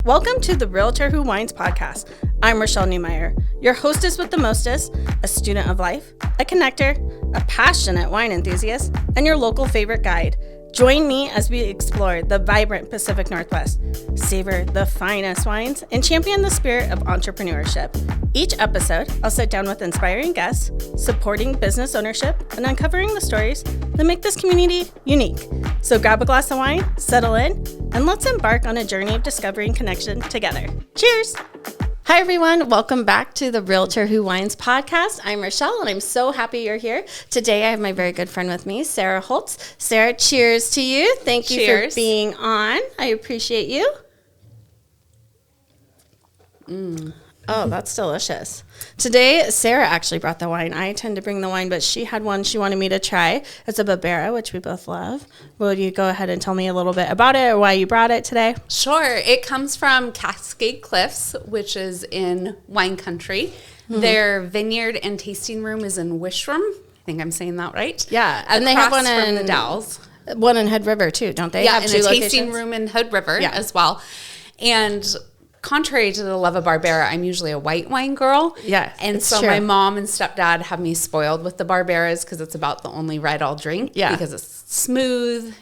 Welcome to the Realtor Who Wines podcast. I'm Rashelle Newmyer, your hostess with the mostest, a student of life, a connector, a passionate wine enthusiast, and your local favorite guide. Join me as we explore the vibrant Pacific Northwest, savor the finest wines, and champion the spirit of entrepreneurship. Each episode, I'll sit down with inspiring guests, supporting business ownership, and uncovering the stories that make this community unique. So grab a glass of wine, settle in, and let's embark on a journey of discovery and connection together. Cheers! Hi, everyone. Welcome back to the Realtor Who Wines podcast. I'm Rashelle, and I'm so happy you're here. Today, I have my very good friend with me, Sarah Holtz. Sarah, cheers to you. Thank you for being on. I appreciate you. Oh, that's delicious. Today, Sarah actually brought the wine. I tend to bring the wine, but she had one she wanted me to try. It's a Barbera, which we both love. Will you go ahead and tell me a little bit about it or why you brought it today? Sure. It comes from Cascade Cliffs, which is in wine country. Mm-hmm. Their vineyard and tasting room is in Wishroom. I think I'm saying that right. Yeah. And they have one in the Dalles. One in Hood River, too, don't they? Yeah, and a tasting room in Hood River as well. And contrary to the love of Barbera, I'm usually a white wine girl. Yeah, and so my mom and stepdad have me spoiled with the Barberas because it's about the only red I'll drink. Yeah, because it's smooth,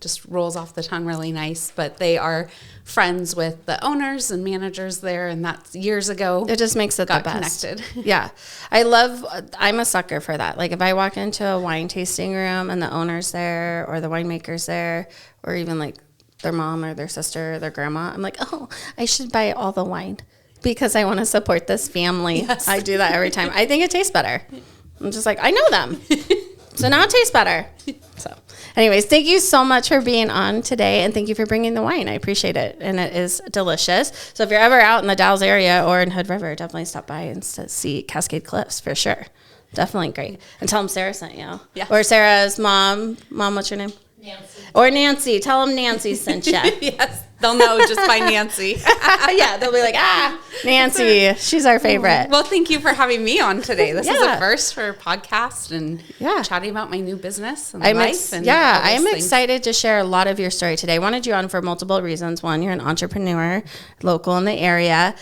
just rolls off the tongue really nice. But they are friends with the owners and managers there, and that's years ago. It just makes it the best. Connected. Yeah, I'm a sucker for that. Like if I walk into a wine tasting room and the owner's there or the winemaker's there, or even like their mom or their sister or their grandma, I'm like, oh, I should buy all the wine because I want to support this family. Yes. I do that every time. I think it tastes better. I'm just like, I know them. So now it tastes better. So anyways, thank you so much for being on today, and thank you for bringing the wine. I appreciate it, and it is delicious. So if you're ever out in the Dalles area or in Hood River, definitely stop by and see Cascade Cliffs for sure. Definitely great. And tell them Sarah sent you. Yeah. Or Sarah's mom. Mom, what's your name? Nancy. Or Nancy. Tell them Nancy sent you. Yes, they'll know just by Nancy. Yeah, they'll be like, Nancy, she's our favorite. Well, thank you for having me on today. This is a first for a podcast and chatting about my new business and life. I'm excited to share a lot of your story today. I wanted you on for multiple reasons. One, you're an entrepreneur, local in the area.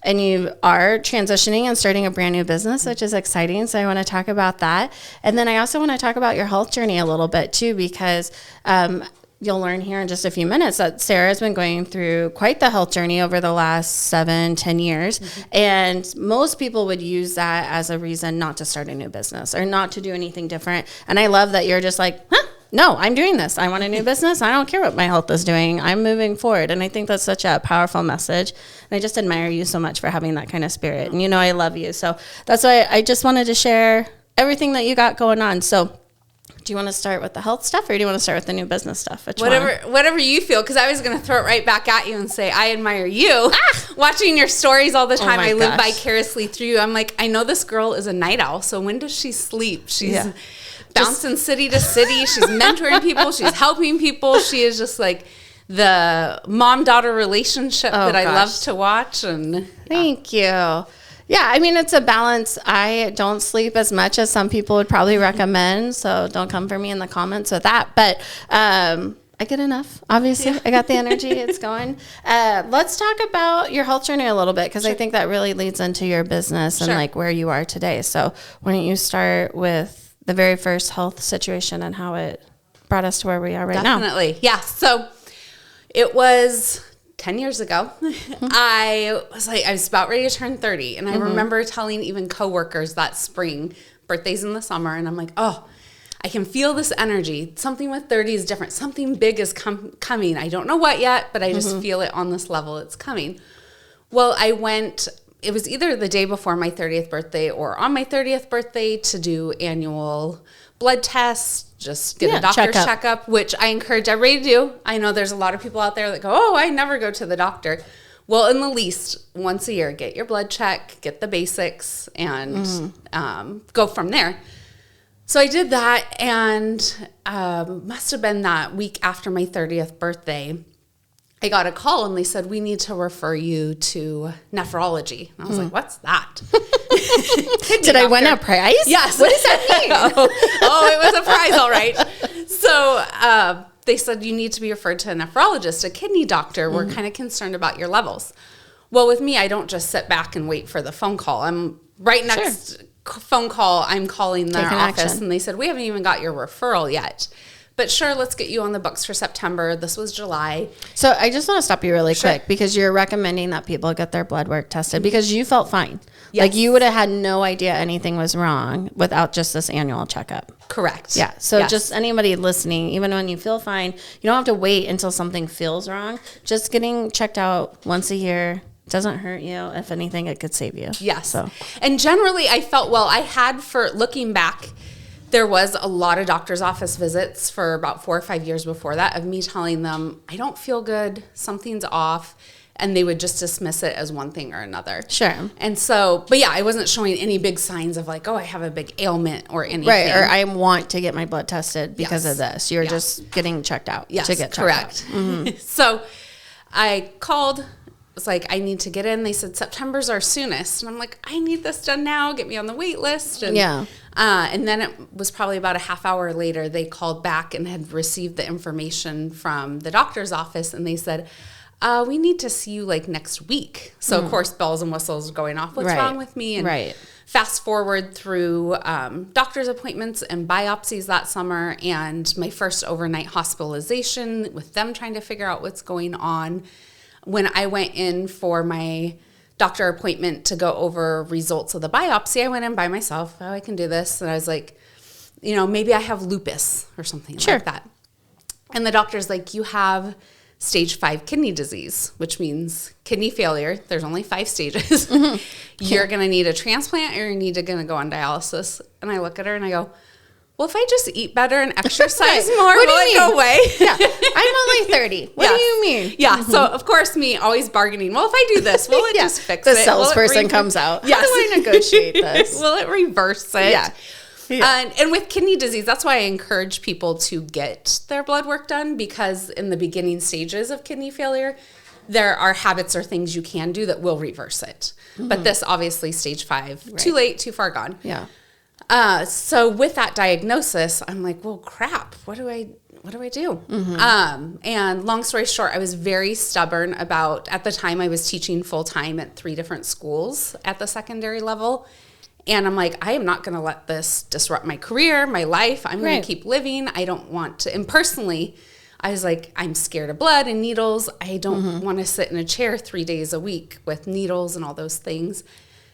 And you are transitioning and starting a brand new business, which is exciting. So I want to talk about that. And then I also want to talk about your health journey a little bit too, because you'll learn here in just a few minutes that Sarah's been going through quite the health journey over the last 7-10 years. Mm-hmm. And most people would use that as a reason not to start a new business or not to do anything different. And I love that you're just like, no, I'm doing this. I want a new business. I don't care what my health is doing. I'm moving forward. And I think that's such a powerful message. And I just admire you so much for having that kind of spirit. And I love you. So that's why I just wanted to share everything that you got going on. So do you want to start with the health stuff or do you want to start with the new business stuff? Whatever you feel, because I was going to throw it right back at you and say, I admire you. Watching your stories all the time. I live vicariously through you. I'm like, I know this girl is a night owl. So when does she sleep? She's bouncing city to city. She's mentoring people. She's helping people. She is just like the mom-daughter relationship that I love to watch. And Thank you. Yeah, I mean, it's a balance. I don't sleep as much as some people would probably recommend, so don't come for me in the comments with that. But I get enough, obviously. I got the energy. It's going. Let's talk about your health journey a little bit, because I think that really leads into your business and like where you are today. So why don't you start with the very first health situation and how it brought us to where we are right now. Definitely. Yeah. So it was 10 years ago. I was about ready to turn 30. And I remember telling even coworkers that spring, birthday's in the summer. And I'm like, I can feel this energy. Something with 30 is different. Something big is coming. I don't know what yet, but I just feel it on this level. It's coming. Well, it was either the day before my 30th birthday or on my 30th birthday to do annual blood tests, just get a doctor's checkup, which I encourage everybody to do. I know there's a lot of people out there that go, I never go to the doctor. Well, in the least, once a year, get your blood check, get the basics, and go from there. So I did that, and must have been that week after my 30th birthday, I got a call and they said, we need to refer you to nephrology. And I was like, what's that? Did I win a prize? Yes. What does that mean? It was a prize, all right. So they said you need to be referred to a nephrologist, a kidney doctor. We're kind of concerned about your levels. Well, with me, I don't just sit back and wait for the phone call. I'm right next phone call. I'm calling their office, action. And they said, we haven't even got your referral yet. But sure, let's get you on the books for September. This was July. So I just want to stop you really quick because you're recommending that people get their blood work tested because you felt fine. Yes. Like you would have had no idea anything was wrong without just this annual checkup. Correct. Yeah. So just anybody listening, even when you feel fine, you don't have to wait until something feels wrong. Just getting checked out once a year doesn't hurt you. If anything, it could save you. Yes. So. And generally I felt, well, I had, for looking back, there was a lot of doctor's office visits for about 4 or 5 years before that of me telling them, I don't feel good, something's off. And they would just dismiss it as one thing or another. Sure. And so, but yeah, I wasn't showing any big signs of like, oh, I have a big ailment or anything. Right. Or I want to get my blood tested because of this. You're just getting checked out to get checked correct. out. Mm-hmm. So I called. Was like, I need to get in. They said September's our soonest, and I'm like, I need this done now. Get me on the wait list. And, and then it was probably about a half hour later. They called back and had received the information from the doctor's office, and they said, we need to see you like next week. So of course, bells and whistles going off. What's wrong with me? And fast forward through doctor's appointments and biopsies that summer, and my first overnight hospitalization with them trying to figure out what's going on. When I went in for my doctor appointment to go over results of the biopsy, I went in by myself. Oh, I can do this. And I was like, maybe I have lupus or something like that. And the doctor's like, you have stage 5 kidney disease, which means kidney failure. There's only 5 stages. Mm-hmm. You're going to need a transplant or you're going to go on dialysis. And I look at her and I go, well, if I just eat better and exercise more, will it go away? Yeah, I'm only 30. What do you mean? Yeah, so of course me always bargaining. Well, if I do this, will it just fix it? The salesperson comes out. Yes. How do I negotiate this? Will it reverse it? Yeah. And with kidney disease, that's why I encourage people to get their blood work done, because in the beginning stages of kidney failure, there are habits or things you can do that will reverse it. Mm-hmm. But this obviously stage 5, too late, too far gone. Yeah. So with that diagnosis, I'm like, well, crap, what do I do? Mm-hmm. And long story short, I was very stubborn about, at the time I was teaching full time at 3 different schools at the secondary level. And I'm like, I am not going to let this disrupt my career, my life. I'm going to keep living. I don't want to. And personally, I was like, I'm scared of blood and needles. I don't want to sit in a chair 3 days a week with needles and all those things.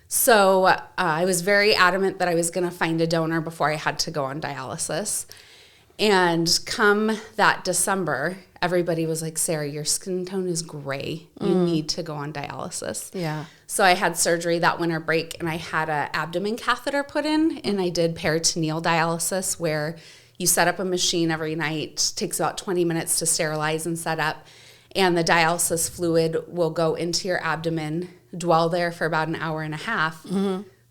So I was very adamant that I was going to find a donor before I had to go on dialysis. And come that December, everybody was like, Sarah, your skin tone is gray. You need to go on dialysis. Yeah. So I had surgery that winter break, and I had an abdomen catheter put in, and I did peritoneal dialysis, where you set up a machine every night. It takes about 20 minutes to sterilize and set up. And the dialysis fluid will go into your abdomen, dwell there for about an hour and a half,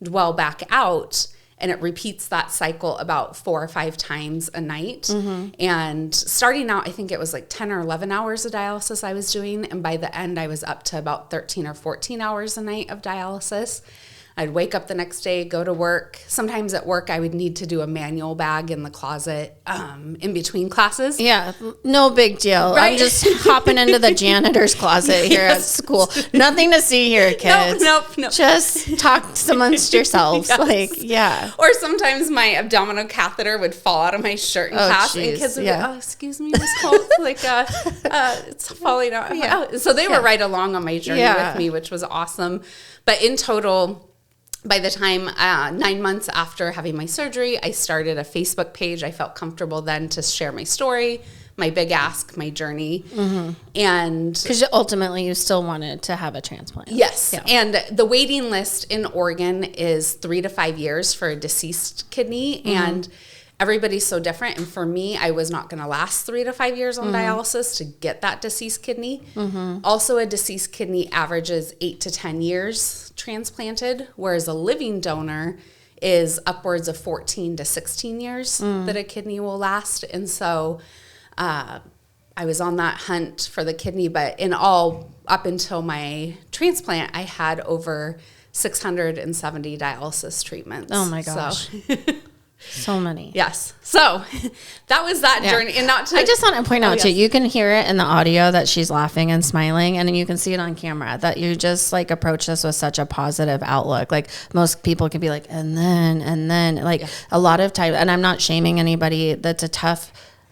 dwell back out, and it repeats that cycle about 4 or 5 times a night. And starting out, I think it was like 10 or 11 hours of dialysis I was doing. And by the end, I was up to about 13 or 14 hours a night of dialysis. I'd wake up the next day, go to work. Sometimes at work, I would need to do a manual bag in the closet in between classes. Yeah, no big deal. Right? I'm just hopping into the janitor's closet here at school. Nothing to see here, kids. Nope. Just talk amongst yourselves. Or sometimes my abdominal catheter would fall out of my shirt in class, and kids would be, oh, excuse me, Miss Holtz, it's falling out. Yeah. So they were right along on my journey with me, which was awesome. But in total, by the time 9 months after having my surgery, I started a Facebook page. I felt comfortable then to share my story, my big ask, my journey. And because ultimately you still wanted to have a transplant. Yes. Yeah. And the waiting list in Oregon is 3 to 5 years for a deceased kidney. And everybody's so different. And for me, I was not going to last 3 to 5 years on dialysis to get that deceased kidney. Also, a deceased kidney averages 8 to 10 years transplanted, whereas a living donor is upwards of 14 to 16 years that a kidney will last. And so I was on that hunt for the kidney, but in all, up until my transplant, I had over 670 dialysis treatments. Oh my gosh. So So many. Yes. So that was that journey. And not to, I just want to point out too, you can hear it in the audio that she's laughing and smiling, and you can see it on camera that you just like approach this with such a positive outlook. Like most people can be like, and then like a lot of time, and I'm not shaming anybody.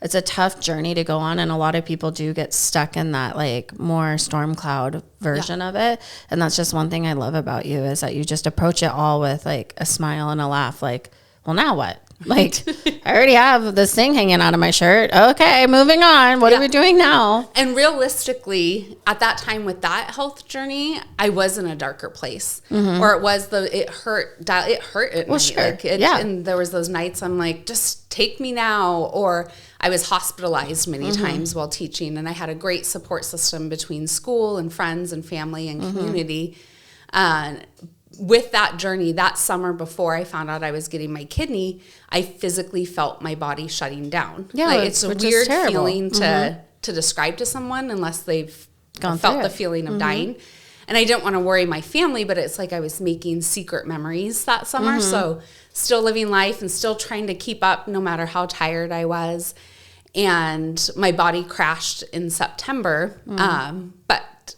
It's a tough journey to go on, and a lot of people do get stuck in that like more storm cloud version of it. And that's just one thing I love about you, is that you just approach it all with like a smile and a laugh. Like, well, now what? Like, I already have this thing hanging out of my shirt. Okay, moving on. What are we doing now? And realistically, at that time with that health journey, I was in a darker place, or it hurt. It hurt at night. Sure. Like and there was those nights I'm like, just take me now. Or I was hospitalized many times while teaching, and I had a great support system between school and friends and family and community. With that journey, that summer before I found out I was getting my kidney, I physically felt my body shutting down. Yeah, like, it's a weird feeling to describe to someone unless they've felt the feeling of dying. And I didn't want to worry my family, but it's like I was making secret memories that summer. So still living life and still trying to keep up no matter how tired I was. And my body crashed in September. But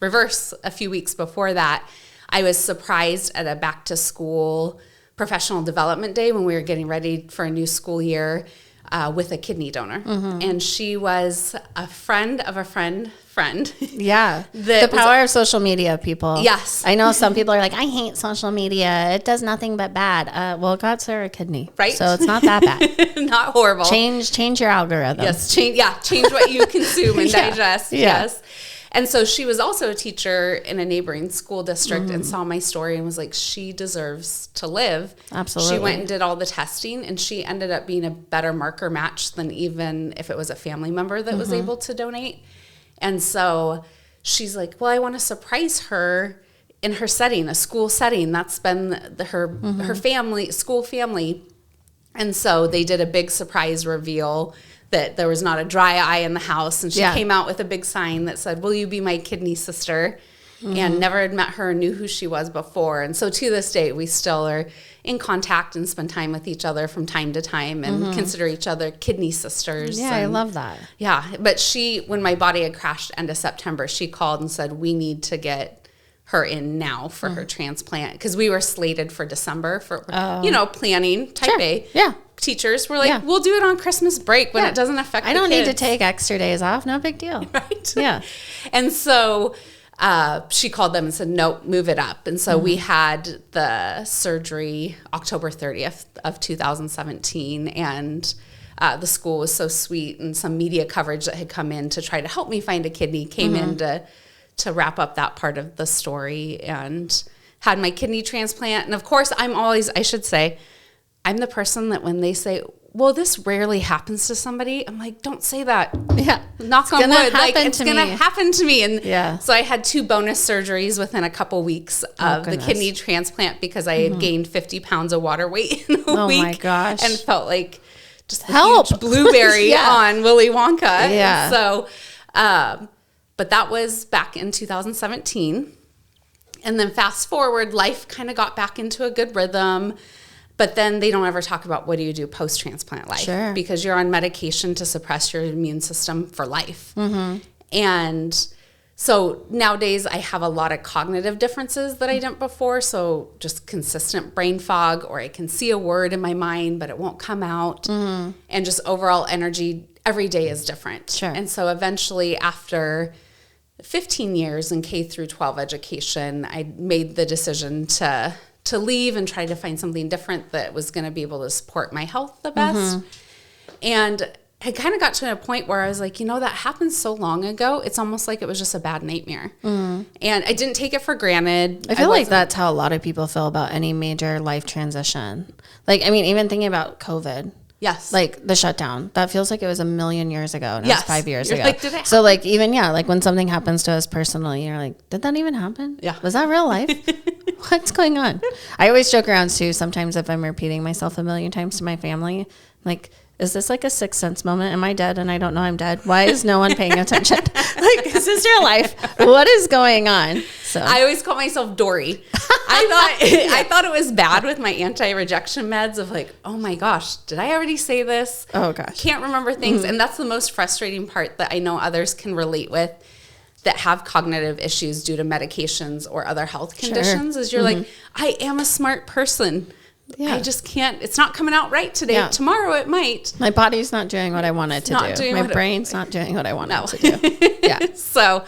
reverse, a few weeks before that, I was surprised at a back to school professional development day when we were getting ready for a new school year with a kidney donor. And she was a friend of a friend. Yeah. The power of social media, people. Yes. I know some people are like, I hate social media. It does nothing but bad. Well, it got Sarah a kidney. Right. So it's not that bad. Not horrible. Change your algorithm. Yes. Change what you consume and digest. Yeah. Yes. And so she was also a teacher in a neighboring school district and saw my story and was like, she deserves to live. Absolutely. She went and did all the testing, and she ended up being a better marker match than even if it was a family member that was able to donate. And so she's like, well, I want to surprise her in her setting, a school setting. That's been her family, school family. And so they did a big surprise reveal that there was not a dry eye in the house. And she came out with a big sign that said, will you be my kidney sister? And never had met her, knew who she was before. And so to this day, we still are in contact and spend time with each other from time to time and consider each other kidney sisters. Yeah, I love that. Yeah. But when my body had crashed end of September, she called and said, we need to get her in now for her transplant. Because we were slated for December for, planning type A. Yeah. Teachers were like, we'll do it on Christmas break when it doesn't affect the kids. I don't need to take extra days off. No big deal. Right? Yeah. And so she called them and said, nope, move it up. And so we had the surgery October 30th of 2017. And the school was so sweet, and some media coverage that had come in to try to help me find a kidney came in to wrap up that part of the story, and had my kidney transplant. And of course, I should say, I'm the person that when they say, well, this rarely happens to somebody, I'm like, don't say that. Yeah. Knock on wood. Like, it's going to happen to me. And so I had 2 bonus surgeries within a couple weeks of the kidney transplant because I had gained 50 pounds of water weight in a week. Oh my gosh. And felt like just a huge blueberry on Willy Wonka. Yeah. And so, but that was back in 2017. And then fast forward, life kind of got back into a good rhythm. But then they don't ever talk about what do you do post-transplant life. Because you're on medication to suppress your immune system for life. And so nowadays I have a lot of cognitive differences that I didn't before. So just consistent brain fog, or I can see a word in my mind, but it won't come out. And just overall energy every day is different. And so eventually after 15 years in K through 12 education, I made the decision to leave and try to find something different that was going to be able to support my health the best. And I kind of got to a point where I was like, that happened so long ago. It's almost like it was just a bad nightmare. And I didn't take it for granted. I feel like that's how a lot of people feel about any major life transition. Like, I mean, even thinking about COVID. Yes. Like the shutdown. That feels like it was a million years ago. And it was 5 years ago. Like, did it so like even, like when something happens to us personally, you're like, did that even happen? Yeah. Was that real life? What's going on? I always joke around too. Sometimes if I'm repeating myself a million times to my family, I'm like, is this like a Sixth Sense moment? Am I dead and I don't know I'm dead? Why is no one paying attention? Like, is this real life? What is going on? So I always call myself Dory. I thought it was bad with my anti-rejection meds of like, oh my gosh, did I already say this? Oh gosh. Can't remember things. And that's the most frustrating part that I know others can relate with that have cognitive issues due to medications or other health conditions is you're like, I am a smart person. Yeah. I just can't, it's not coming out right today. Yeah. Tomorrow it might. My body's not doing what I want it to do. My brain's not doing what I want it to do. Yeah. So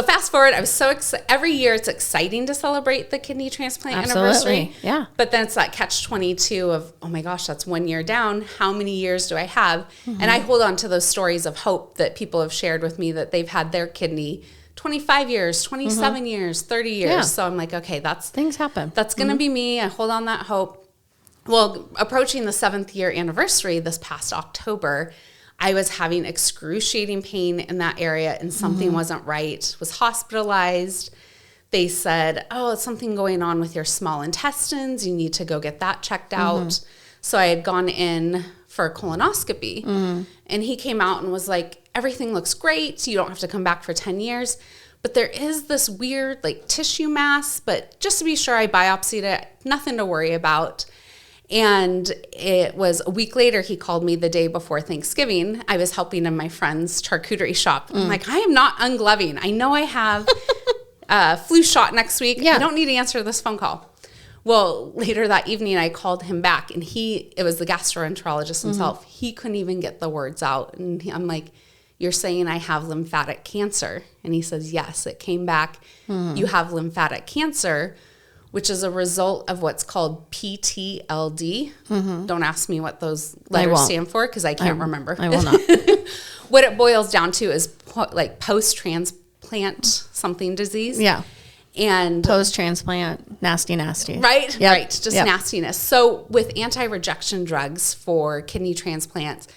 fast forward, I was so excited. Every year it's exciting to celebrate the kidney transplant anniversary. Yeah. But then it's that catch-22 of, oh my gosh, that's 1 year down. How many years do I have? And I hold on to those stories of hope that people have shared with me that they've had their kidney 25 years, 27 years, 30 years. Yeah. So I'm like, okay, things happen. That's going to be me. I hold on that hope. Well, approaching the 7th year anniversary this past October, I was having excruciating pain in that area and something wasn't right. Was hospitalized. They said, oh, it's something going on with your small intestines. You need to go get that checked out. So I had gone in for a colonoscopy and he came out and was like, everything looks great. You don't have to come back for 10 years. But there is this weird like tissue mass, but just to be sure, I biopsied it. Nothing to worry about. And it was a week later, he called me the day before Thanksgiving. I was helping in my friend's charcuterie shop. I'm like, I am not ungloving. I know I have a flu shot next week. Yeah. I don't need to answer this phone call. Well, later that evening, I called him back, and it was the gastroenterologist himself. He couldn't even get the words out. And I'm like, you're saying I have lymphatic cancer? And he says, yes, it came back. You have lymphatic cancer, which is a result of what's called PTLD. Don't ask me what those letters stand for because I can't remember. I will not. What it boils down to is like post-transplant something disease. Yeah. And post-transplant, nasty. Right? Yep. Right. Just nastiness. So with anti-rejection drugs for kidney transplants,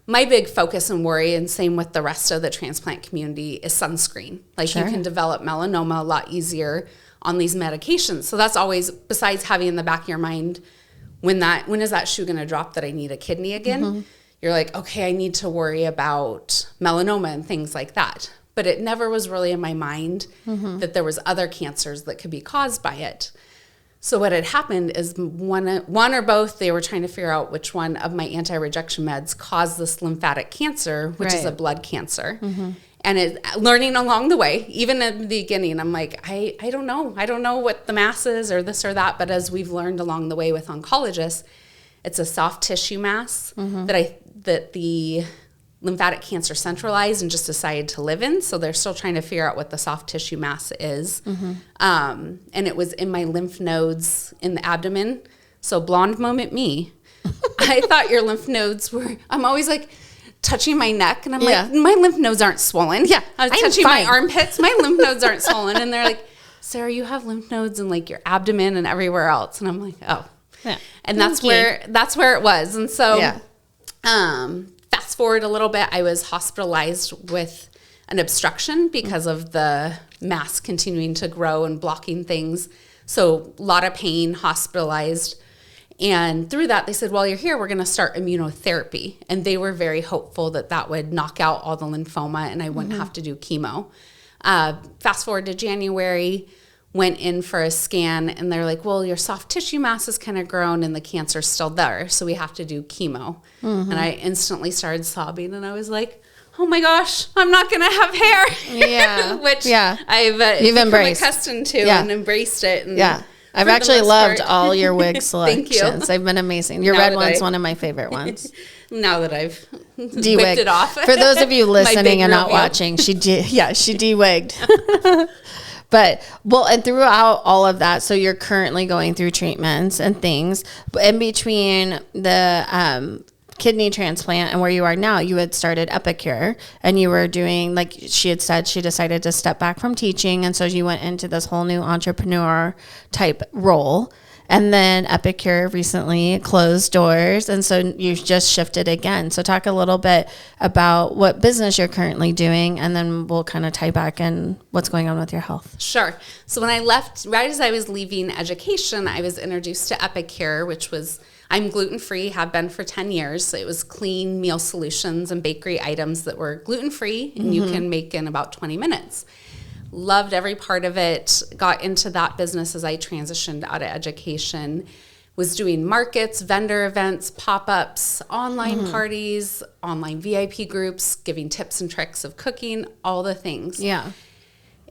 my big focus and worry, and same with the rest of the transplant community, is sunscreen. Like you can develop melanoma a lot easier on these medications. So that's always, besides having in the back of your mind, when is that shoe going to drop that I need a kidney again? You're like, okay, I need to worry about melanoma and things like that. But it never was really in my mind that there was other cancers that could be caused by it. So what had happened is one or both, they were trying to figure out which one of my anti-rejection meds caused this lymphatic cancer, which is a blood cancer. And learning along the way, even at the beginning, I'm like, I don't know. I don't know what the mass is or this or that. But as we've learned along the way with oncologists, it's a soft tissue mass that the lymphatic cancer centralized and just decided to live in. So they're still trying to figure out what the soft tissue mass is. And it was in my lymph nodes in the abdomen. So blonde moment me. I thought your lymph nodes were, I'm always like touching my neck and I'm like, my lymph nodes aren't swollen. Yeah. I was touching my armpits. My lymph nodes aren't swollen. And they're like, Sarah, you have lymph nodes in like your abdomen and everywhere else. And I'm like, oh. Yeah. And that's where it was. And so, fast forward a little bit, I was hospitalized with an obstruction because of the mass continuing to grow and blocking things. So a lot of pain, hospitalized. And through that, they said, well, you're here, we're going to start immunotherapy. And they were very hopeful that would knock out all the lymphoma and I wouldn't have to do chemo. Fast forward to January, went in for a scan and they're like, well, your soft tissue mass has kind of grown and the cancer's still there. So we have to do chemo. And I instantly started sobbing and I was like, oh my gosh, I'm not going to have hair. Yeah. Which I've become accustomed to and embraced it. And I've actually loved all your wig selections. Thank you. They've been amazing. Your red one's one of my favorite ones. Now that I've whipped it off. For those of you listening and not watching, she de-wigged. But, and throughout all of that, so you're currently going through treatments and things. But in between the kidney transplant and where you are now, you had started Epicure and you were doing, like she had said, she decided to step back from teaching. And so you went into this whole new entrepreneur type role. And then Epicure recently closed doors. And so you've just shifted again. So talk a little bit about what business you're currently doing. And then we'll kind of tie back in what's going on with your health. Sure. So when I left, right as I was leaving education, I was introduced to Epicure, which was, I'm gluten-free, have been for 10 years. So it was clean meal solutions and bakery items that were gluten-free and you can make in about 20 minutes. Loved every part of it. Got into that business as I transitioned out of education. Was doing markets, vendor events, pop-ups, online parties, online VIP groups, giving tips and tricks of cooking, all the things. Yeah.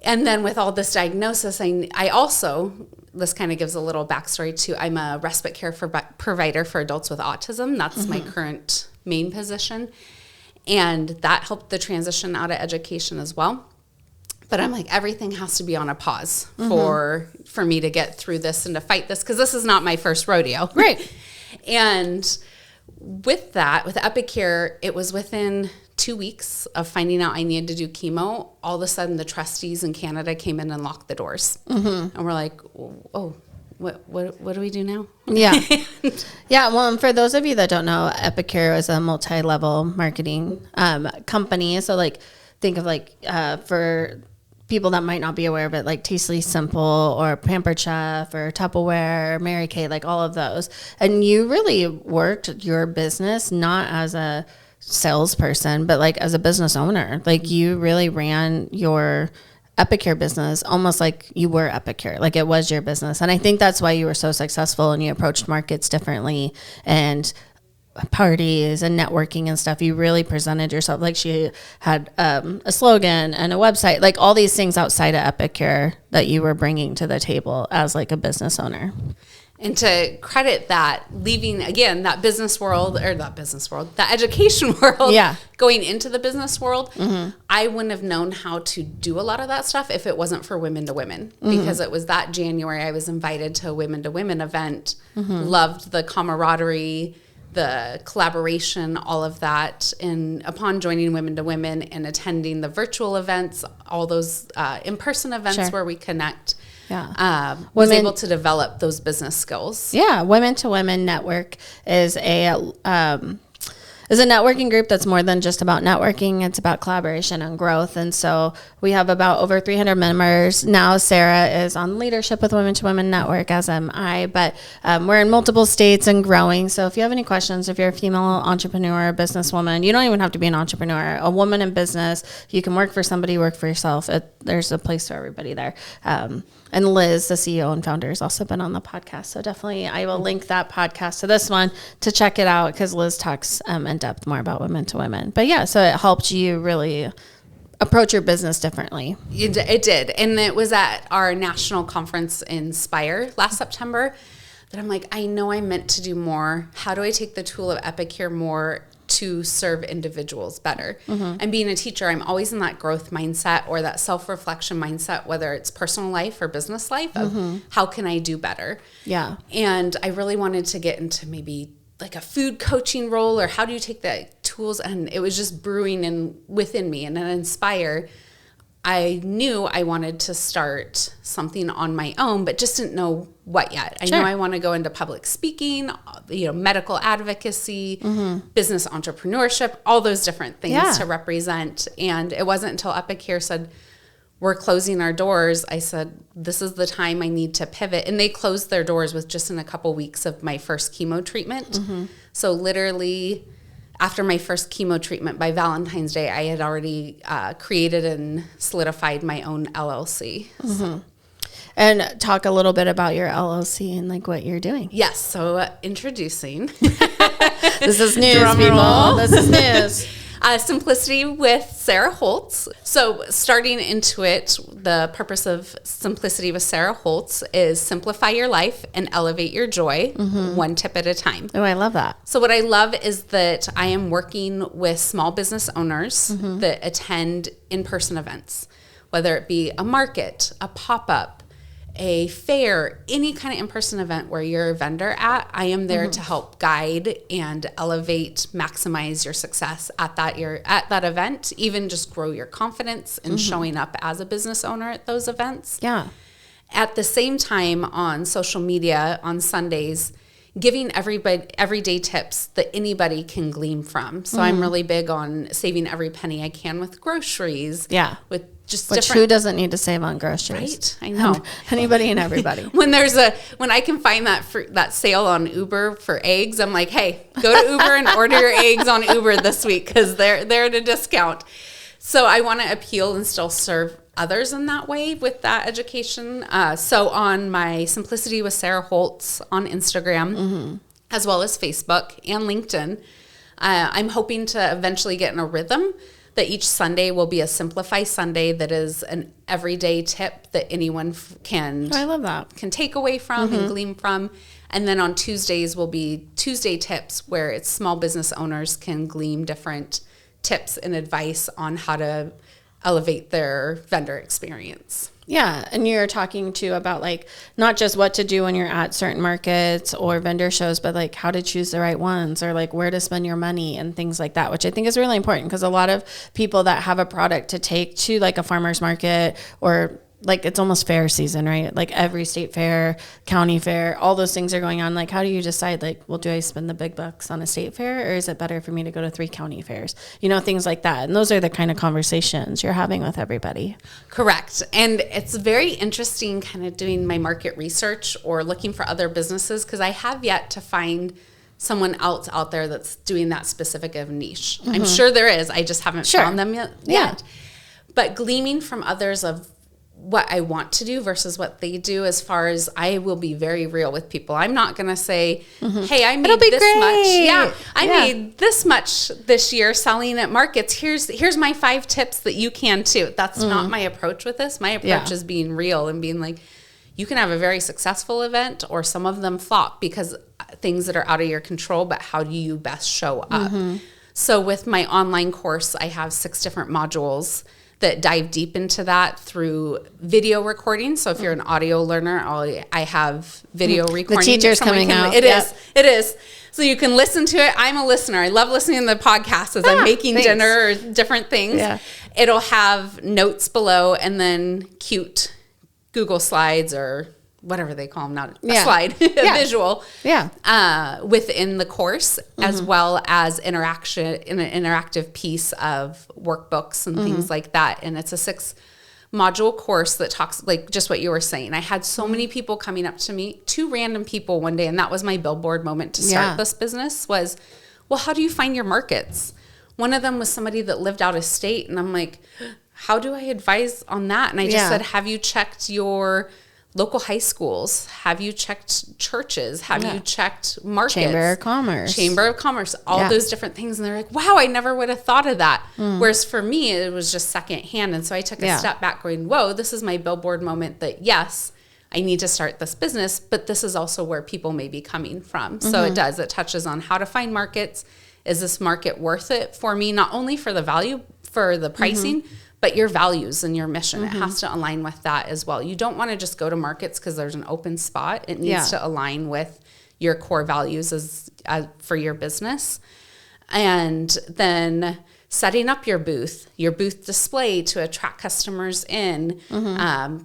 And then with all this diagnosis, I also, this kind of gives a little backstory too. I'm a respite care provider for adults with autism. That's my current main position. And that helped the transition out of education as well. But I'm like, everything has to be on a pause for me to get through this and to fight this, because this is not my first rodeo. Right. And with that, with Epicure, it was within 2 weeks of finding out I needed to do chemo. All of a sudden, the trustees in Canada came in and locked the doors. And we're like, oh, what do we do now? Yeah. Yeah. Well, and for those of you that don't know, Epicure is a multi-level marketing company. So like, think of like for people that might not be aware of it, like Tastely Simple or Pampered Chef or Tupperware, Mary Kay, like all of those. And you really worked your business not as a salesperson, but like as a business owner. Like you really ran your Epicure business almost like you were Epicure, like it was your business. And I think that's why you were so successful and you approached markets differently and parties and networking and stuff. You really presented yourself like she had a slogan and a website, like all these things outside of Epicure that you were bringing to the table as like a business owner. And to credit that, leaving, again, that education world, going into the business world, I wouldn't have known how to do a lot of that stuff if it wasn't for Women to Women. Because it was that January I was invited to a Women to Women event, loved the camaraderie, the collaboration, all of that. And upon joining Women to Women and attending the virtual events, all those in-person events where we connect, was able to develop those business skills. Yeah. Women to Women Network is a networking group that's more than just about networking. It's about collaboration and growth. And so we have about over 300 members. Now Sarah is on leadership with Women to Women Network, as am I. But we're in multiple states and growing. So if you have any questions, if you're a female entrepreneur, businesswoman, you don't even have to be an entrepreneur. A woman in business, you can work for somebody, work for yourself. There's a place for everybody there. And Liz, the CEO and founder, has also been on the podcast. So definitely I will link that podcast to this one to check it out, because Liz talks in depth more about Women to Women. But yeah, so it helped you really approach your business differently. It did. And it was at our national conference in Spire last September that I'm like, I know I'm meant to do more. How do I take the tool of Epicure more to serve individuals better? And being a teacher, I'm always in that growth mindset or that self-reflection mindset, whether it's personal life or business life, of how can I do better? Yeah. And I really wanted to get into maybe like a food coaching role, or how do you take the tools? And it was just brewing within me. And at Inspire, I knew I wanted to start something on my own, but just didn't know what yet. I know I want to go into public speaking, medical advocacy, business entrepreneurship, all those different things to represent. And it wasn't until Epicure said, we're closing our doors, I said, this is the time I need to pivot. And they closed their doors with just in a couple weeks of my first chemo treatment. So literally after my first chemo treatment, by Valentine's Day, I had already created and solidified my own LLC. And talk a little bit about your LLC and like what you're doing. Yes. So introducing. This is news, people. This is news. Simplicity with Sarah Holtz. So starting into it, the purpose of Simplicity with Sarah Holtz is simplify your life and elevate your joy, one tip at a time. Oh, I love that. So what I love is that I am working with small business owners that attend in-person events, whether it be a market, a pop-up, a fair, any kind of in-person event where you're a vendor at. I am there to help guide and elevate, maximize your success at that event, even just grow your confidence in showing up as a business owner at those events. Yeah. At the same time, on social media on Sundays, giving everybody everyday tips that anybody can glean from. So I'm really big on saving every penny I can with groceries. Yeah. With who doesn't need to save on groceries? Right, I know. Anybody and everybody. When I can find that sale on Uber for eggs, I'm like, hey, go to Uber and order your eggs on Uber this week because they're at a discount. So I want to appeal and still serve others in that way with that education. So on my Simplicity with Sarah Holtz on Instagram, as well as Facebook and LinkedIn, I'm hoping to eventually get in a rhythm that each Sunday will be a Simplify Sunday that is an everyday tip that anyone can take away from and glean from. And then on Tuesdays will be Tuesday tips, where it's small business owners can glean different tips and advice on how to elevate their vendor experience. Yeah, and you're talking too about like not just what to do when you're at certain markets or vendor shows, but like how to choose the right ones, or like where to spend your money and things like that, which I think is really important, because a lot of people that have a product to take to like a farmer's market, or like it's almost fair season, right? Like every state fair, county fair, all those things are going on. Like, how do you decide, like, well, do I spend the big bucks on a state fair, or is it better for me to go to 3 county fairs? You know, things like that. And those are the kind of conversations you're having with everybody. Correct. And it's very interesting kind of doing my market research or looking for other businesses, because I have yet to find someone else out there that's doing that specific of niche. I'm sure there is. I just haven't found them yet. Yeah. But gleaming from others of what I want to do versus what they do, as far as I will be very real with people. I'm not going to say, hey, I made this much. Yeah, I made this much this year selling at markets. Here's my 5 tips that you can too. That's not my approach with this. My approach is being real and being like, you can have a very successful event, or some of them flop because things that are out of your control, but how do you best show up? So with my online course, I have 6 different modules that dive deep into that through video recording. So if you're an audio learner, I have video recording. The teacher's coming out. It is. So you can listen to it. I'm a listener. I love listening to the podcast as I'm making dinner or different things. Yeah. It'll have notes below, and then cute Google slides, or whatever they call them, not a slide, a visual, within the course, as well as interaction in an interactive piece of workbooks and things like that. And it's a 6-module course that talks, like just what you were saying. I had so many people coming up to me, 2 random people one day, and that was my billboard moment to start this business was, well, how do you find your markets? One of them was somebody that lived out of state, and I'm like, how do I advise on that? And I just said, have you checked your local high schools? Have you checked churches? Have you checked markets? Chamber of Commerce, all those different things. And they're like, wow, I never would have thought of that. Whereas for me, it was just secondhand. And so I took a step back going, whoa, this is my billboard moment that, yes, I need to start this business, but this is also where people may be coming from. So it touches on how to find markets. Is this market worth it for me? Not only for the value, for the pricing, but your values and your mission. It has to align with that as well. You don't want to just go to markets because there's an open spot. It needs to align with your core values as for your business. And then setting up your booth display to attract customers in,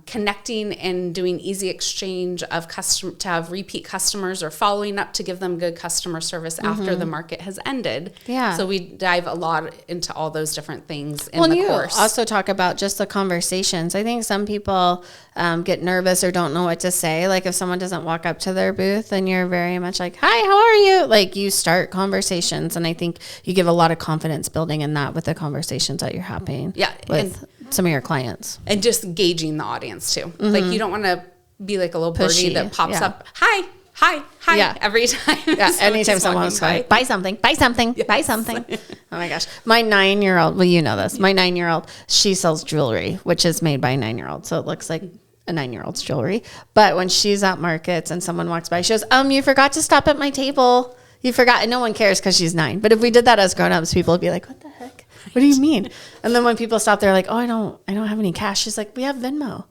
connecting and doing easy exchange of to have repeat customers, or following up to give them good customer service after the market has ended. Yeah. So we dive a lot into all those different things in the course. Also talk about just the conversations. I think some people get nervous or don't know what to say. Like if someone doesn't walk up to their booth and you're very much like, hi, how are you? Like you start conversations, and I think you give a lot of confidence building in that with the conversations that you're having with some of your clients. And just gauging the audience too. Like you don't want to be like a little birdie that pops up, hi, every time. Yeah, anytime someone's like, buy something. Oh my gosh. My 9-year-old, well, you know this, my 9-year-old, she sells jewelry, which is made by a 9-year-old. So it looks like a 9-year-old's jewelry. But when she's at markets and someone walks by, she goes, you forgot to stop at my table. You forgot. And no one cares because she's 9. But if we did that as grown-ups, people would be like, what the heck? What do you mean? And then when people stop, they're like, I don't have any cash. She's like, we have Venmo.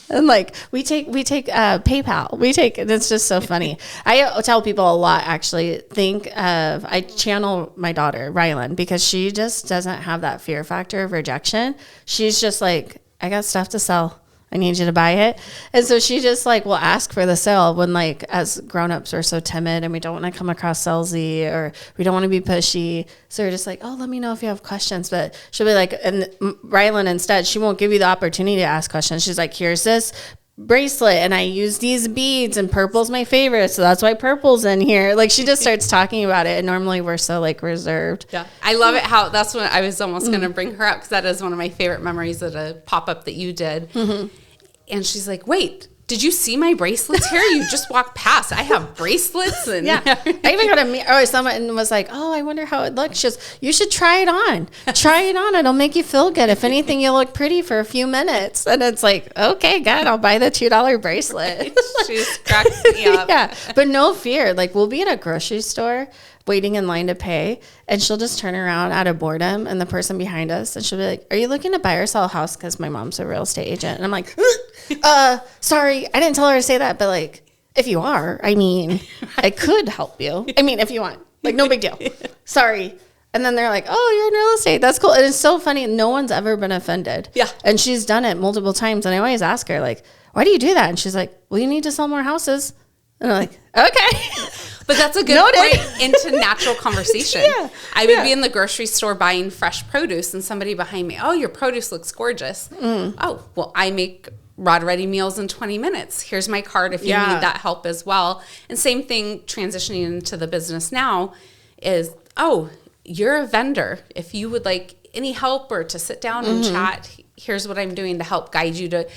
And like, we take PayPal. And it's just so funny. I tell people a lot, actually, I channel my daughter, Rylan, because she just doesn't have that fear factor of rejection. She's just like, I got stuff to sell. I need you to buy it. And so she just like will ask for the sale when, like, as grown-ups we're so timid and we don't want to come across salesy, or we don't want to be pushy. So we're just like, let me know if you have questions. But she'll be like, and Rylan instead, she won't give you the opportunity to ask questions. She's like, here's this bracelet and I use these beads and purple's my favorite. So that's why purple's in here. Like she just starts talking about it. And normally we're so like reserved. Yeah. I love it how that's when I was almost going to bring her up because that is one of my favorite memories of a pop-up that you did. Mm-hmm. And she's like, wait, did you see my bracelets here? You just walked past. I have bracelets. And yeah. I even got a mirror. Oh, someone was like, oh, I wonder how it looks. She goes, you should try it on. Try it on. It'll make you feel good. If anything, you look pretty for a few minutes. And it's like, okay, good. I'll buy the $2 bracelet. Right? She just cracks me up. Yeah. But no fear. Like we'll be at a grocery store waiting in line to pay, and she'll just turn around out of boredom, and the person behind us, and she'll be like, are you looking to buy or sell a house? Because my mom's a real estate agent. And I'm like, sorry, I didn't tell her to say that, but like, if you are, I mean, I could help you. I mean, if you want, like, no big deal. Sorry. And then they're like, oh, you're in real estate. That's cool. And it's so funny. No one's ever been offended. Yeah. And she's done it multiple times. And I always ask her, like, why do you do that? And she's like, well, you need to sell more houses. And I'm like, okay. But that's a good point into natural conversation. Yeah. I would be in the grocery store buying fresh produce and somebody behind me, oh, your produce looks gorgeous. Oh, well, I make rod ready meals in 20 minutes. Here's my card if you need that help as well. And same thing transitioning into the business now is, oh, you're a vendor. If you would like any help or to sit down and chat, here's what I'm doing to help guide you to.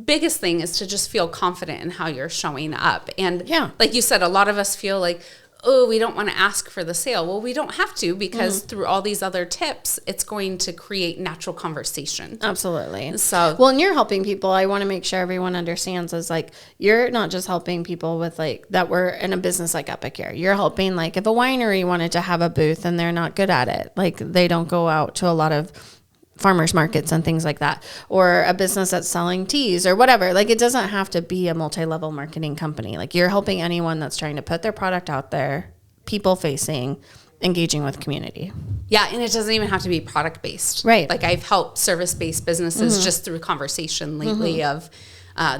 Biggest thing is to just feel confident in how you're showing up. And like you said, a lot of us feel like, oh, we don't want to ask for the sale. Well, we don't have to because through all these other tips, it's going to create natural conversation. Absolutely. So, well, and you're helping people. I want to make sure everyone understands is like, you're not just helping people with like that we're in a business like Epicure. You're helping like if a winery wanted to have a booth and they're not good at it, like they don't go out to a lot of farmers markets and things like that, or a business that's selling teas or whatever. Like it doesn't have to be a multi-level marketing company. Like you're helping anyone that's trying to put their product out there, people facing, engaging with community. Yeah. And it doesn't even have to be product based. Right. Like I've helped service based businesses just through conversation lately of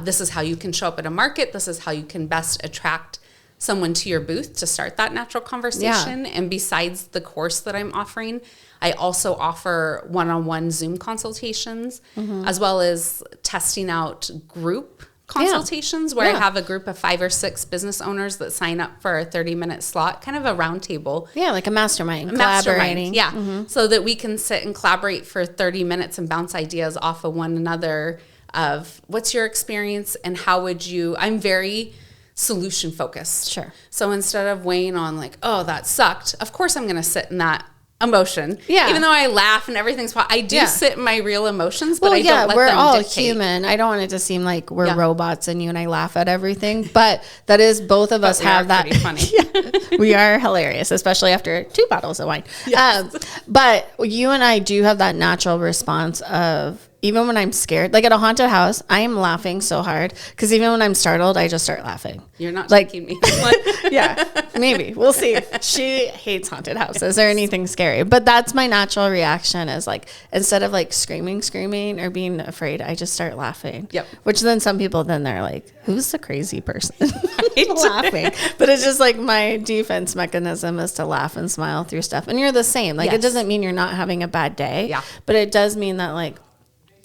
this is how you can show up at a market. This is how you can best attract someone to your booth to start that natural conversation. Yeah. And besides the course that I'm offering, I also offer one-on-one Zoom consultations, as well as testing out group consultations where I have a group of 5 or 6 business owners that sign up for a 30-minute slot, kind of a round table. Yeah, like a mastermind. Collaborating. Yeah, so that we can sit and collaborate for 30 minutes and bounce ideas off of one another of what's your experience and how would you, I'm very solution focused. Sure. So instead of weighing on like, oh, that sucked, of course I'm going to sit in that emotion. Yeah. Even though I laugh and everything's fine, I do sit in my real emotions, but I don't let we're them all dictate. human. I don't want it to seem like we're robots and you and I laugh at everything, but that is both of us have that. Pretty funny. We are hilarious, especially after 2 bottles of wine. Yes. But you and I do have that natural response of, even when I'm scared, like at a haunted house, I am laughing so hard because even when I'm startled, I just start laughing. You're not like, taking me. Yeah, maybe. We'll see. She hates haunted houses or anything scary. But that's my natural reaction is like, instead of like screaming or being afraid, I just start laughing. Yep. Which then some people then they're like, who's the crazy person? Laughing. But it's just like my defense mechanism is to laugh and smile through stuff. And you're the same. Like it doesn't mean you're not having a bad day. Yeah. But it does mean that like,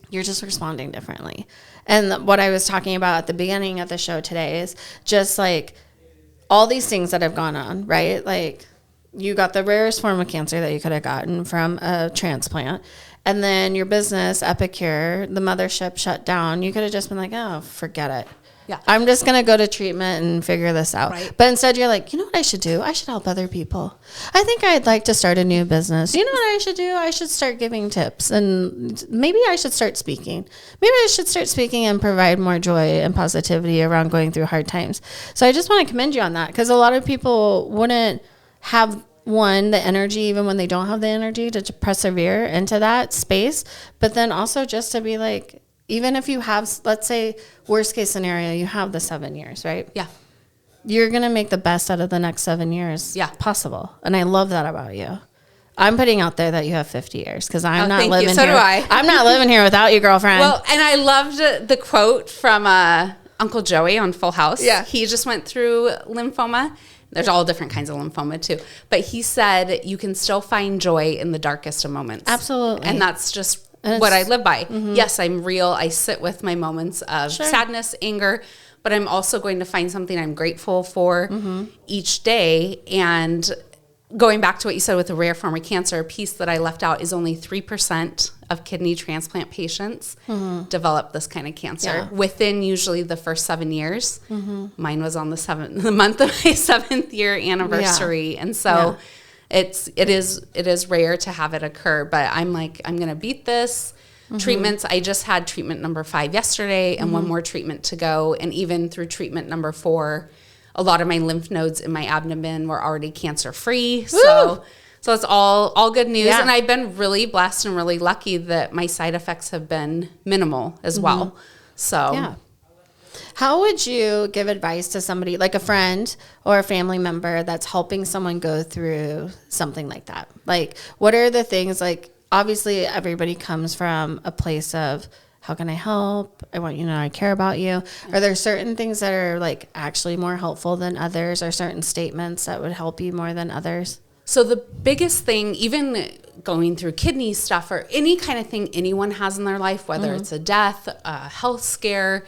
you're just responding differently. And what I was talking about at the beginning of the show today is just like all these things that have gone on, right? Like you got the rarest form of cancer that you could have gotten from a transplant. And then your business, Epicure, the mothership shut down. You could have just been like, oh, forget it. Yeah. I'm just going to go to treatment and figure this out. Right. But instead you're like, you know what I should do? I should help other people. I think I'd like to start a new business. You know what I should do? I should start giving tips and maybe I should start speaking. Maybe I should start speaking and provide more joy and positivity around going through hard times. So I just want to commend you on that because a lot of people wouldn't have the energy, even when they don't have the energy to persevere into that space. But then also just to be like, even if you have, let's say, worst case scenario, you have the 7 years, right? Yeah. You're going to make the best out of the next 7 years possible. And I love that about you. I'm putting out there that you have 50 years because I'm not living here. So do I. I'm not living here without you, girlfriend. Well, and I loved the quote from Uncle Joey on Full House. Yeah. He just went through lymphoma. There's all different kinds of lymphoma too. But he said you can still find joy in the darkest of moments. Absolutely. And that's just what I live by. Yes, I'm real. I sit with my moments of sadness, anger, but I'm also going to find something I'm grateful for each day. And going back to what you said with the rare form of cancer, a piece that I left out is only 3% of kidney transplant patients develop this kind of cancer within usually the first 7 years. Mine was on the month of my 7th year anniversary. And so it is rare to have it occur, but I'm like, I'm going to beat this. Treatments, I just had treatment number 5 yesterday and one more treatment to go. And even through treatment number 4, a lot of my lymph nodes in my abdomen were already cancer free. So it's all good news. And I've been really blessed and really lucky that my side effects have been minimal as well. So how would you give advice to somebody like a friend or a family member that's helping someone go through something like that? Like, what are the things, like, obviously everybody comes from a place of, how can I help? I want you to know I care about you. Are there certain things that are like actually more helpful than others, or certain statements that would help you more than others? So the biggest thing, even going through kidney stuff or any kind of thing anyone has in their life, whether it's a death, a health scare,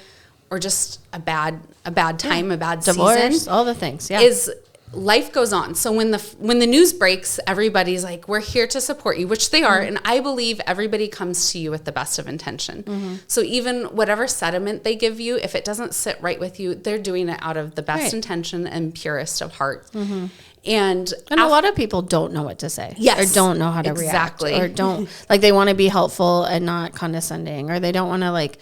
or just a bad time, a bad divorce, season, all the things, is life goes on. So when the news breaks, everybody's like, we're here to support you, which they are. And I believe everybody comes to you with the best of intention. So even whatever sediment they give you, if it doesn't sit right with you, they're doing it out of the best intention and purest of heart. And a lot of people don't know what to say, or don't know how to react, or don't, like, they want to be helpful and not condescending, or they don't want to like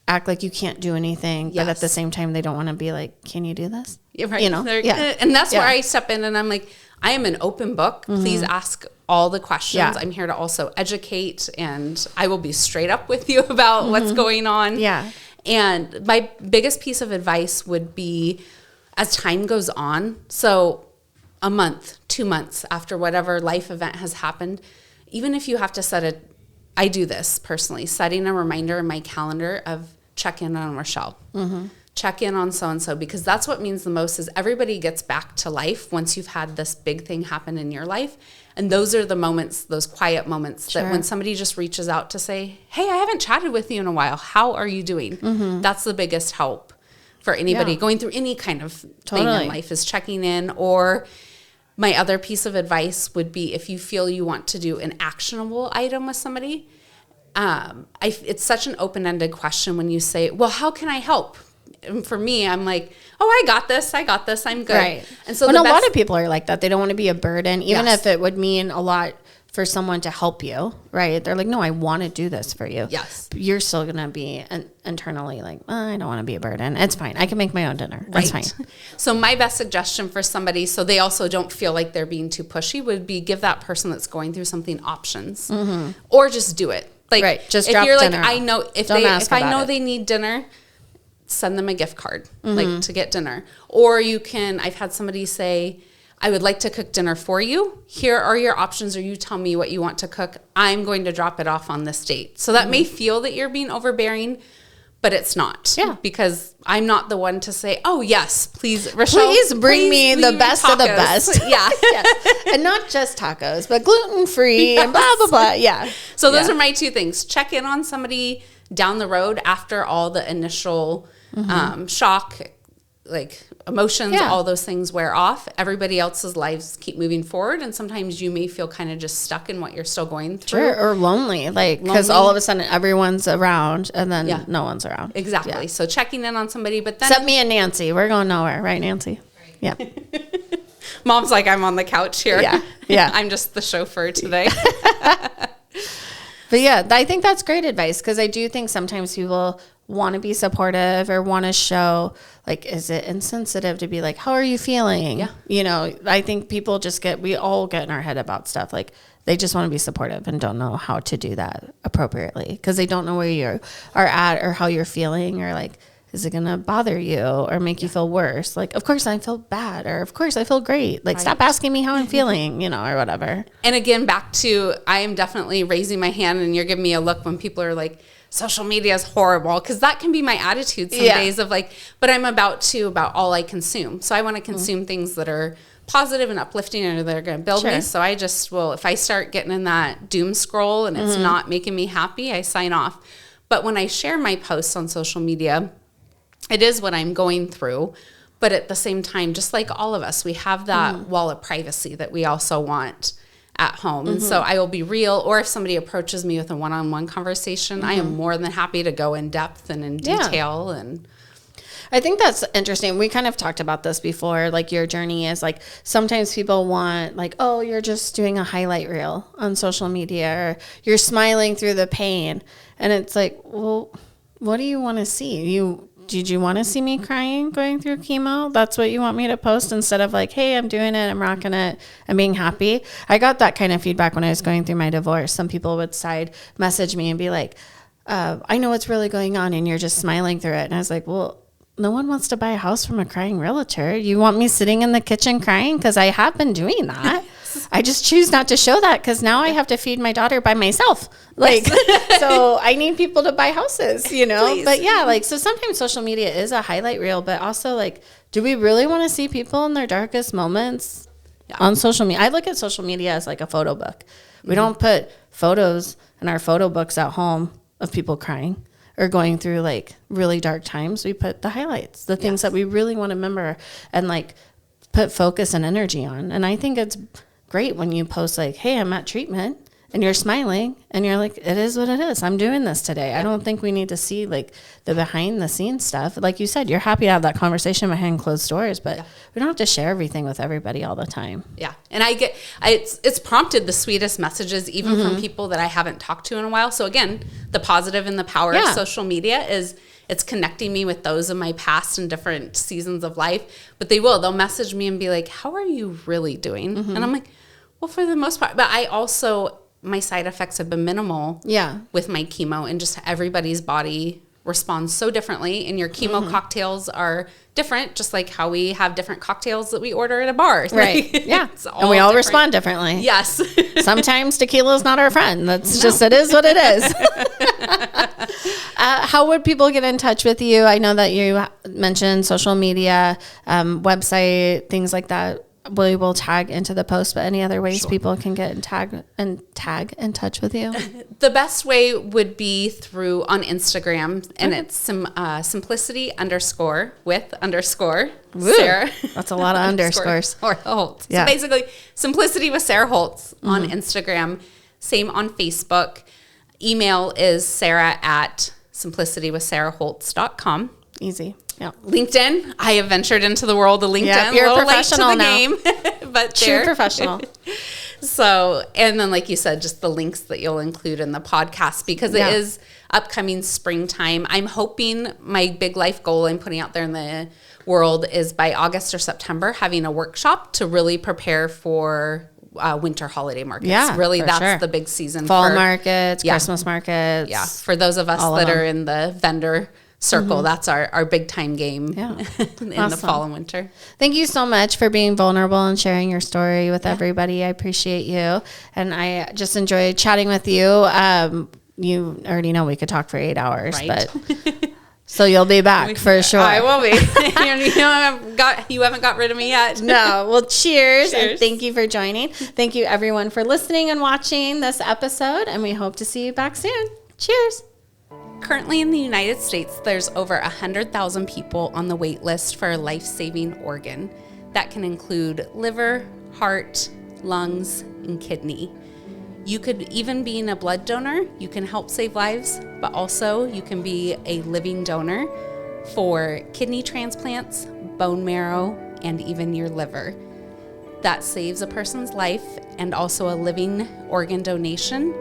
act like you can't do anything, but at the same time, they don't want to be like, can you do this? Yeah, right. You know? And that's where I step in and I'm like, I am an open book. Please ask all the questions. I'm here to also educate, and I will be straight up with you about what's going on. And my biggest piece of advice would be, as time goes on, so a month, 2 months after whatever life event has happened, even if you have to I do this personally, setting a reminder in my calendar of check in on Rashelle. Check in on so-and-so, because that's what means the most. Is everybody gets back to life once you've had this big thing happen in your life. And those are the moments, those quiet moments, that when somebody just reaches out to say, hey, I haven't chatted with you in a while. How are you doing? That's the biggest help for anybody going through any kind of thing in life, is checking in. Or my other piece of advice would be, if you feel you want to do an actionable item with somebody, it's such an open-ended question when you say, well, how can I help? And for me, I'm like, oh, I got this, I'm good. Right. And so a lot of people are like that. They don't want to be a burden, even if it would mean a lot for someone to help you, right? They're like, no, I want to do this for you. Yes. You're still going to be internally like, I don't want to be a burden. It's fine. I can make my own dinner. That's fine. So my best suggestion for somebody, so they also don't feel like they're being too pushy, would be give that person that's going through something options, or just do it. Like, just if drop you're dinner like, I know if I know they need dinner, send them a gift card, like, to get dinner. Or I've had somebody say, I would like to cook dinner for you. Here are your options, or you tell me what you want to cook. I'm going to drop it off on this date. So that may feel that you're being overbearing, but it's not. Yeah. Because I'm not the one to say, oh, yes, please, Rashelle. Please bring me the best of the best. Yeah. Yes. And not just tacos, but gluten-free and blah, blah, blah. Yeah. So those are my 2 things. Check in on somebody down the road after all the initial shock, like emotions, all those things wear off. Everybody else's lives keep moving forward, and sometimes you may feel kind of just stuck in what you're still going through. Or lonely, like, because all of a sudden everyone's around and then no one's around. Exactly. Yeah. So checking in on somebody, but then except me and Nancy, we're going nowhere, right, Nancy? Yeah. Mom's like, I'm on the couch here. Yeah. I'm just the chauffeur today. But yeah, I think that's great advice, because I do think sometimes people want to be supportive or want to show, like, is it insensitive to be like, how are you feeling? Yeah. You know, I think people we all get in our head about stuff. Like, they just want to be supportive and don't know how to do that appropriately, because they don't know where you are at or how you're feeling, or like, is it going to bother you or make you feel worse? Like, of course I feel bad, or of course I feel great. Like, stop asking me how I'm feeling, you know, or whatever. And again, back to, I am definitely raising my hand and you're giving me a look when people are like, social media is horrible, because that can be my attitude some days of like, but I'm about all I consume. So I want to consume things that are positive and uplifting or that are going to build me. So I just will, if I start getting in that doom scroll and it's not making me happy, I sign off. But when I share my posts on social media, it is what I'm going through. But at the same time, just like all of us, we have that wall of privacy that we also want at home. And so I will be real, or if somebody approaches me with a one-on-one conversation, I am more than happy to go in depth and in detail. And I think that's interesting. We kind of talked about this before, like your journey is like, sometimes people want like, oh, you're just doing a highlight reel on social media, or you're smiling through the pain. And it's like, well, what do you want to see? Did you want to see me crying going through chemo? That's what you want me to post, instead of like, hey, I'm doing it, I'm rocking it, I'm being happy. I got that kind of feedback when I was going through my divorce. Some people would side message me and be like, I know what's really going on and you're just smiling through it. And I was like, well, no one wants to buy a house from a crying realtor. You want me sitting in the kitchen crying? Because I have been doing that. I just choose not to show that because now I have to feed my daughter by myself. Like, so I need people to buy houses, you know? Please. But yeah, like, so sometimes social media is a highlight reel, but also like, do we really want to see people in their darkest moments on social media? I look at social media as like a photo book. We don't put photos in our photo books at home of people crying or going through like really dark times. We put the highlights, the things that we really want to remember and like put focus and energy on. And I think it's great when you post like, hey, I'm at treatment, and you're smiling and you're like, it is what it is. I'm doing this today. I don't think we need to see like the behind the scenes stuff. Like you said, you're happy to have that conversation behind closed doors, but we don't have to share everything with everybody all the time. Yeah. And it's prompted the sweetest messages, even from people that I haven't talked to in a while. So again, the positive and the power of social media is it's connecting me with those in my past and different seasons of life. But they'll message me and be like, how are you really doing? And I'm like, well, for the most part, but I also, my side effects have been minimal with my chemo, and just everybody's body responds so differently, and your chemo cocktails are different, just like how we have different cocktails that we order at a bar. Right. Yeah. And we all respond differently. Yes. Sometimes tequila is not our friend. That's just, it is what it is. How would people get in touch with you? I know that you mentioned social media, website, things like that. We will tag into the post, but any other ways people can get tag in touch with you? The best way would be through on Instagram, and it's simplicity _ Sarah. That's a lot of underscores. Or Holtz. Yeah. So basically, simplicity with Sarah Holtz on Instagram. Same on Facebook. Email is sarah@simplicitywithsarahholtz.com. Easy. Yeah. LinkedIn. I have ventured into the world of LinkedIn. Yeah, you're a professional now. Game, but true professional. So, and then like you said, just the links that you'll include in the podcast, because it is upcoming springtime. I'm hoping my big life goal I'm putting out there in the world is by August or September, having a workshop to really prepare for winter holiday markets. Yeah, really, that's the big season. Fall markets, Christmas markets. Yeah, for those of us that are in the vendor circle, that's our big time game in the fall and winter. Thank you so much for being vulnerable and sharing your story with everybody. I appreciate you, and I just enjoyed chatting with you. You already know we could talk for 8 hours, but so you'll be back for sure. I will be. You haven't got rid of me yet. No. Well, cheers. And thank you for joining. Thank you everyone for listening and watching this episode, and we hope to see you back soon. Cheers. Currently in the United States, there's over 100,000 people on the wait list for a life-saving organ. That can include liver, heart, lungs, and kidney. You could even be a blood donor. You can help save lives, but also you can be a living donor for kidney transplants, bone marrow, and even your liver. That saves a person's life, and also a living organ donation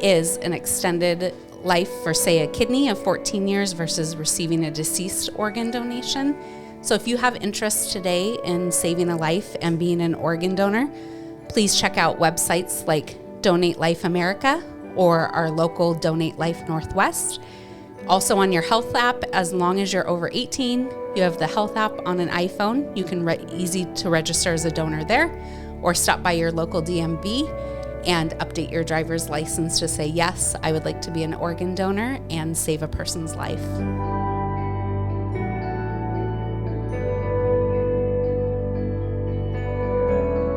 is an extended life for, say, a kidney of 14 years versus receiving a deceased organ donation. So if you have interest today in saving a life and being an organ donor, please check out websites like Donate Life America or our local Donate Life Northwest. Also on your health app, as long as you're over 18, you have the health app on an iPhone. You can easy to register as a donor there, or stop by your local DMV and update your driver's license to say, yes, I would like to be an organ donor and save a person's life.